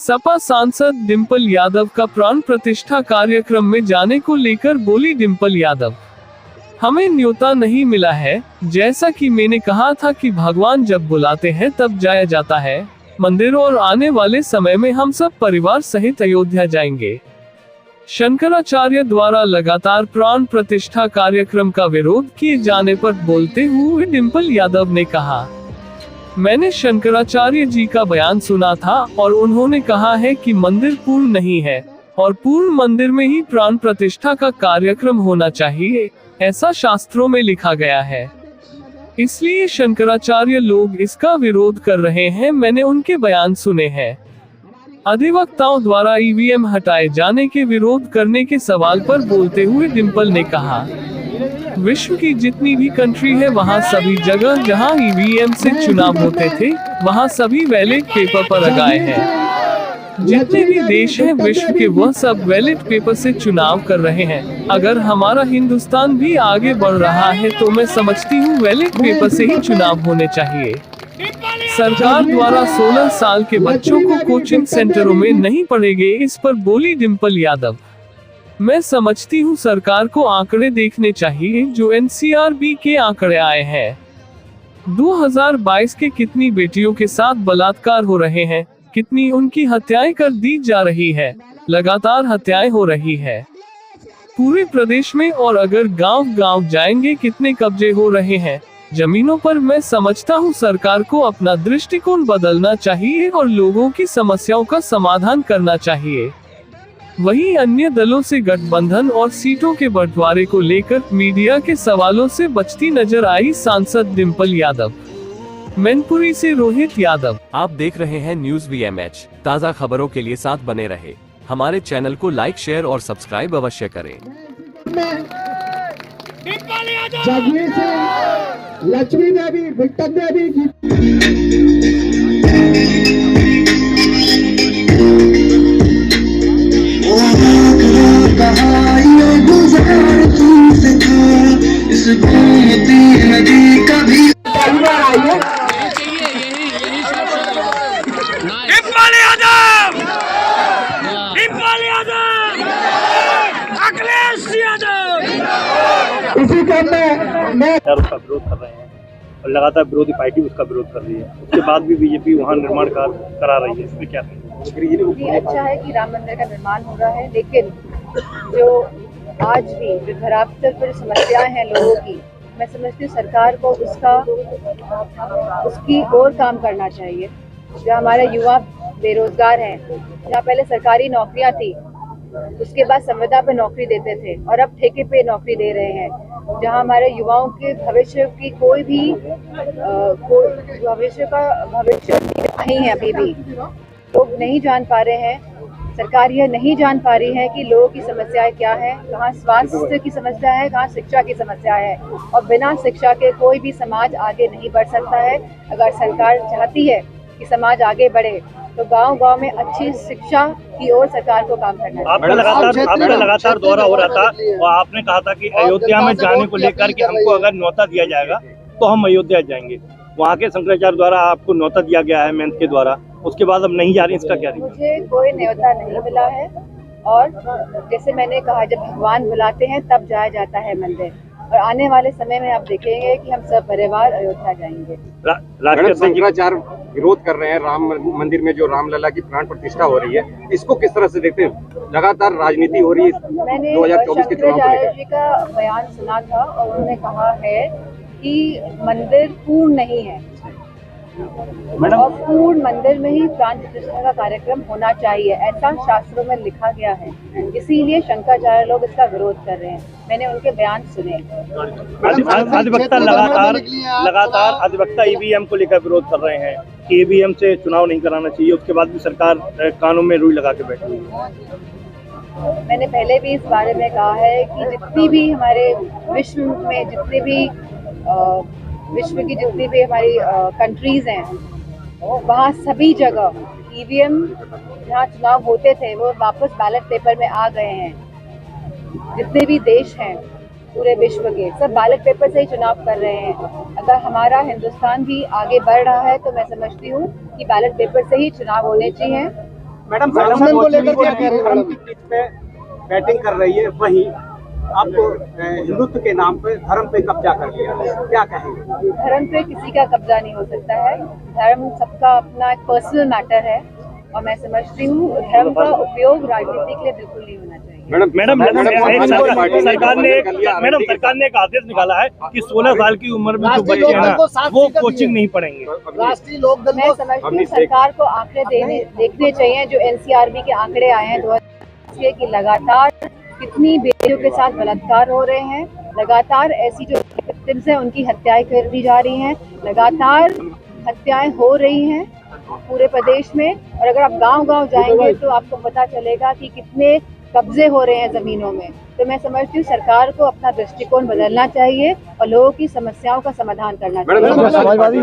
सपा सांसद डिंपल यादव का प्राण प्रतिष्ठा कार्यक्रम में जाने को लेकर बोली डिंपल यादव, हमें न्योता नहीं मिला है। जैसा कि मैंने कहा था कि भगवान जब बुलाते हैं तब जाया जाता है मंदिरों, और आने वाले समय में हम सब परिवार सहित अयोध्या जाएंगे। शंकराचार्य द्वारा लगातार प्राण प्रतिष्ठा कार्यक्रम का विरोध किए जाने पर बोलते हुए डिंपल यादव ने कहा, मैंने शंकराचार्य जी का बयान सुना था और उन्होंने कहा है कि मंदिर पूर्ण नहीं है और पूर्ण मंदिर में ही प्राण प्रतिष्ठा का कार्यक्रम होना चाहिए, ऐसा शास्त्रों में लिखा गया है। इसलिए शंकराचार्य लोग इसका विरोध कर रहे हैं। मैंने उनके बयान सुने हैं। अधिवक्ताओं द्वारा ईवीएम हटाए जाने के विरोध करने के सवाल पर बोलते हुए डिंपल ने कहा, विश्व की जितनी भी कंट्री है वहाँ सभी जगह जहाँ ईवीएम से चुनाव होते थे वहाँ सभी बैलेट पेपर पर लगाए हैं। जितने भी देश हैं विश्व के वह सब बैलेट पेपर से चुनाव कर रहे हैं। अगर हमारा हिंदुस्तान भी आगे बढ़ रहा है तो मैं समझती हूँ बैलेट पेपर से ही चुनाव होने चाहिए। सरकार द्वारा 16 साल के बच्चों को कोचिंग सेंटरों में नहीं पढ़ेंगे, इस पर बोली डिंपल यादव। मैं समझती हूँ सरकार को आंकड़े देखने चाहिए जो एनसीआरबी के आंकड़े आए हैं। 2022 के कितनी बेटियों के साथ बलात्कार हो रहे हैं, कितनी उनकी हत्याएं कर दी जा रही है, लगातार हत्याएं हो रही है पूरे प्रदेश में, और अगर गांव-गांव जाएंगे कितने कब्जे हो रहे हैं जमीनों पर। मैं समझता हूं सरकार को अपना दृष्टिकोण बदलना चाहिए और लोगों की समस्याओं का समाधान करना चाहिए। वहीं अन्य दलों से गठबंधन और सीटों के बंटवारे को लेकर मीडिया के सवालों से बचती नजर आई सांसद डिंपल यादव। मैनपुरी से रोहित यादव। आप देख रहे हैं न्यूज वीएमएच। ताज़ा खबरों के लिए साथ बने रहे। हमारे चैनल को लाइक, शेयर और सब्सक्राइब अवश्य करें। जागने से लक्ष्मी देवी, विक्टर देवी की नदी कभी इसी क्रम में मैं उसका विरोध कर रहे हैं और लगातार विरोधी पार्टी उसका विरोध कर रही है। उसके बाद भी बीजेपी वहाँ निर्माण कार्य करा रही है, इसमें क्या ये अच्छा है कि राम मंदिर का निर्माण हो रहा है, लेकिन जो आज भी जो धरातल पर समस्याएं हैं लोगों की, मैं समझती हूँ सरकार को उसकी और काम करना चाहिए। जो हमारे युवा बेरोजगार हैं, जहाँ पहले सरकारी नौकरियाँ थी उसके बाद संविदा पे नौकरी देते थे और अब ठेके पे नौकरी दे रहे हैं, जहां हमारे युवाओं के भविष्य की कोई भविष्य नहीं है। अभी भी लोग नहीं जान पा रहे हैं, सरकार यह नहीं जान पा रही है कि लोगों की समस्याएं क्या है, कहाँ स्वास्थ्य की समस्या है, कहाँ शिक्षा की समस्या है, और बिना शिक्षा के कोई भी समाज आगे नहीं बढ़ सकता है। अगर सरकार चाहती है कि समाज आगे बढ़े तो गांव-गांव में अच्छी शिक्षा की ओर सरकार को काम करना है। आपका लगातार दौरा हो रहा था और आपने कहा था कि अयोध्या में जाने को लेकर कि हमको अगर न्योता दिया जाएगा तो हम अयोध्या जाएंगे। वहाँ के शंकराचार्य द्वारा आपको न्योता दिया गया है मेंथ के द्वारा, उसके बाद अब नहीं जा रही, इसका क्या? मुझे कोई न्योता नहीं मिला है, और जैसे मैंने कहा जब भगवान बुलाते हैं तब जाया जाता है मंदिर, और आने वाले समय में आप देखेंगे कि हम सब परिवार अयोध्या जाएंगे। शंकराचार्य विरोध कर रहे हैं राम मंदिर में जो रामलला की प्राण प्रतिष्ठा हो रही है, इसको किस तरह से देखते हैं? लगातार राजनीति हो रही है। मैंने 2024 के चुनाव शंकराचार्य जी का बयान सुना था और उन्होंने कहा है कि मंदिर पूर्ण नहीं है और पूर्ण मंदिर में ही प्राण प्रतिष्ठा का कार्यक्रम होना चाहिए, ऐसा शास्त्रों में लिखा गया है। इसीलिए शंकराचार्य लोग इसका विरोध कर रहे हैं। मैंने उनके बयान सुने। अधिवक्ता लगातार अधिवक्ता ईवीएम को लेकर विरोध कर रहे हैं कि ईवीएम से चुनाव नहीं कराना चाहिए, उसके बाद भी सरकार कानून में रुई लगा के बैठी हुई है। मैंने पहले भी इस बारे में कहा है कि जितनी भी हमारे विश्व में विश्व की जितनी भी हमारी कंट्रीज हैं वहाँ सभी जगह ईवीएम जहाँ चुनाव होते थे वो वापस बैलेट पेपर में आ गए हैं। जितने भी देश हैं पूरे विश्व के सब बैलेट पेपर से ही चुनाव कर रहे हैं। अगर हमारा हिंदुस्तान भी आगे बढ़ रहा है तो मैं समझती हूँ कि बैलेट पेपर से ही चुनाव होने चाहिए। मैडम संरक्षण को लेकर क्या कह रहे हैं धर्म की पीठ पे बैटिंग कर रही है, वहीं अब हिंदुत्व के नाम पे धर्म पे कब्जा कर लिया है, क्या कहेंगे? धर्म पे किसी का कब्जा नहीं हो सकता है। धर्म सबका अपना एक पर्सनल मैटर है और मैं समझती हूँ धर्म का उपयोग राजनीति के लिए बिल्कुल नहीं होना चाहिए। सरकार ने एक आदेश निकाला है कि 16 साल की उम्र में जो बच्चे हैं ना वो कोचिंग नहीं पढ़ेंगे। राष्ट्रीय लोकदल मैं समझती हूँ सरकार को आंकड़े देखने चाहिए जो एनसीआरबी के आंकड़े आए हैं 2000 की लगातार कितनी बेटियों के साथ बलात्कार हो रहे हैं, लगातार ऐसी जो विक्टिम्स हैं उनकी हत्याएं कर दी जा रही हैं, लगातार हत्याएं हो रही हैं पूरे प्रदेश में। और अगर आप गांव-गांव जाएंगे तो आपको पता चलेगा कि कितने कब्जे हो रहे हैं जमीनों में। तो मैं समझती हूँ सरकार को अपना दृष्टिकोण बदलना चाहिए और लोगों की समस्याओं का समाधान करना चाहिए। समाजवादी